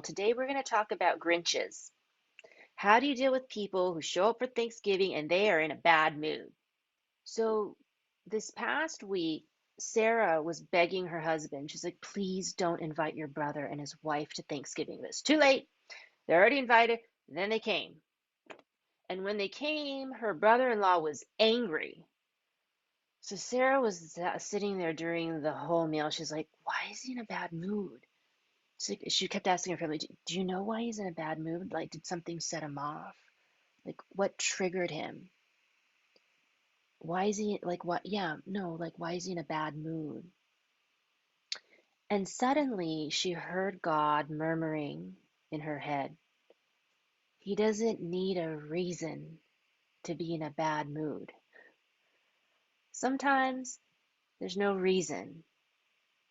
Today we're going to talk about Grinches. How do you deal with people who show up for Thanksgiving and they are in a bad mood? So, this past week, Sarah was begging her husband. She's like, please don't invite your brother and his wife to Thanksgiving. But it's too late. They're already invited. And then they came. And when they came, her brother in law was angry. So, Sarah was sitting there during the whole meal. She's like, why is he in a bad mood? She kept asking her family, do you know why he's in a bad mood? Like, did something set him off? Like, what triggered him? Why is he, like, what? Yeah, no, like, why is he in a bad mood? And suddenly she heard God murmuring in her head, he doesn't need a reason to be in a bad mood. Sometimes there's no reason.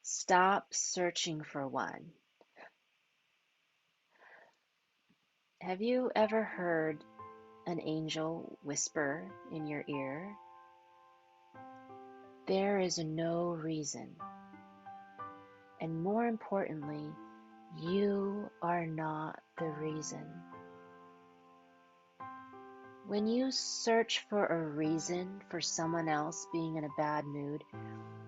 Stop searching for one. Have you ever heard an angel whisper in your ear? There is no reason. And more importantly, you are not the reason. When you search for a reason for someone else being in a bad mood,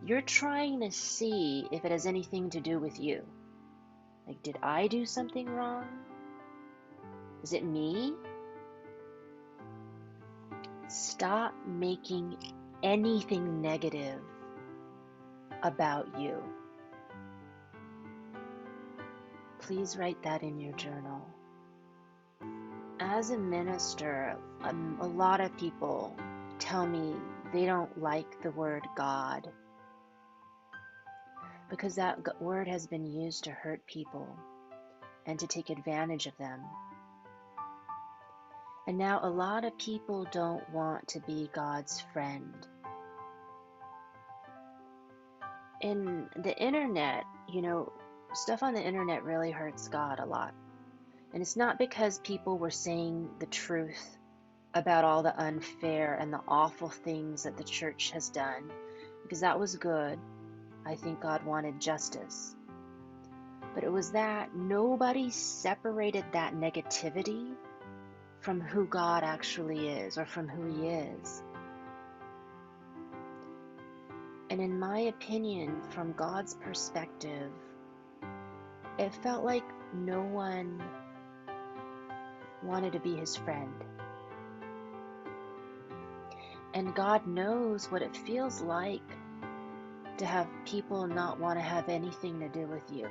you're trying to see if it has anything to do with you. Like, did I do something wrong? Is it me? Stop making anything negative about you. Please write that in your journal. As a minister, a lot of people tell me they don't like the word God because that word has been used to hurt people and to take advantage of them. And now a lot of people don't want to be God's friend. In the internet, stuff on the internet really hurts God a lot. And it's not because people were saying the truth about all the unfair and the awful things that the church has done, because that was good. I think God wanted justice. But it was that nobody separated that negativity from who God actually is or from who He is. And in my opinion, from God's perspective, it felt like no one wanted to be His friend. And God knows what it feels like to have people not want to have anything to do with you.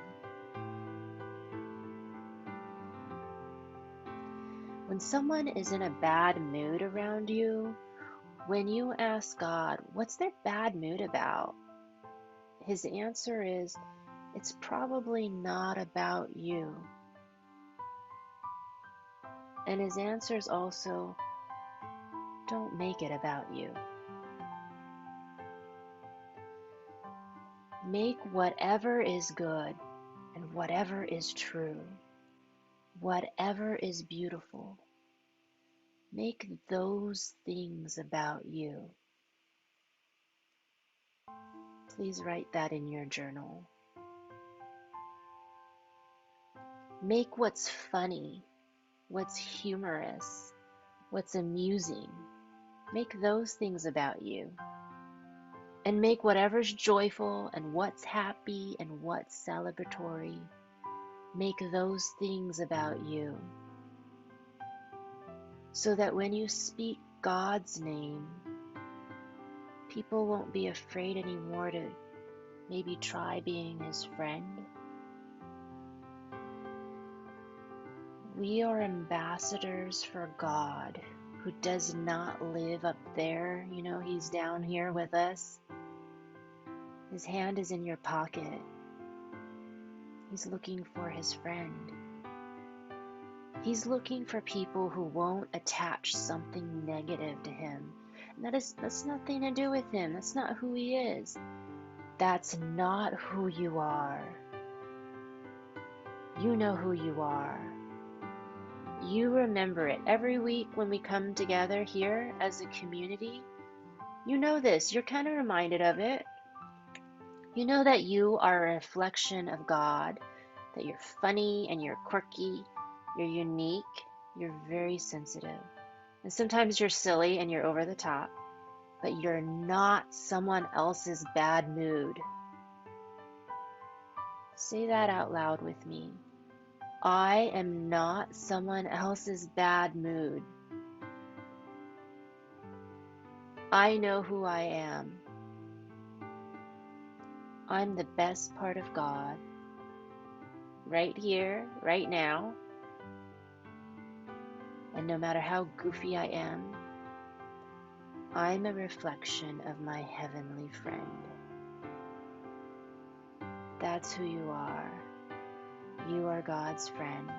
When someone is in a bad mood around you, when you ask God, what's their bad mood about? His answer is, it's probably not about you. And His answer is also, don't make it about you. Make whatever is good and whatever is true, whatever is beautiful, make those things about you. Please write that in your journal. Make what's funny, what's humorous, what's amusing. Make those things about you. And make whatever's joyful and what's happy and what's celebratory. Make those things about you. So that when you speak God's name, people won't be afraid anymore to maybe try being His friend. We are ambassadors for God, who does not live up there. He's down here with us. His hand is in your pocket. He's looking for His friend. He's looking for people who won't attach something negative to Him. And that's nothing to do with Him. That's not who He is. That's not who you are. You know who you are. You remember it every week when we come together here as a community. You know this. You're kind of reminded of it. You know that you are a reflection of God, that you're funny and you're quirky, you're unique, you're very sensitive. And sometimes you're silly and you're over the top, but you're not someone else's bad mood. Say that out loud with me. I am not someone else's bad mood. I know who I am. I'm the best part of God, right here, right now. And no matter how goofy I am, I'm a reflection of my heavenly friend. That's who you are. You are God's friend.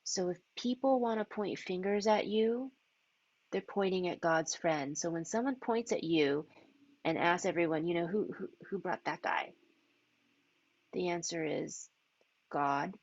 So if people want to point fingers at you, they're pointing at God's friend. So when someone points at you and asks everyone, who brought that guy? The answer is God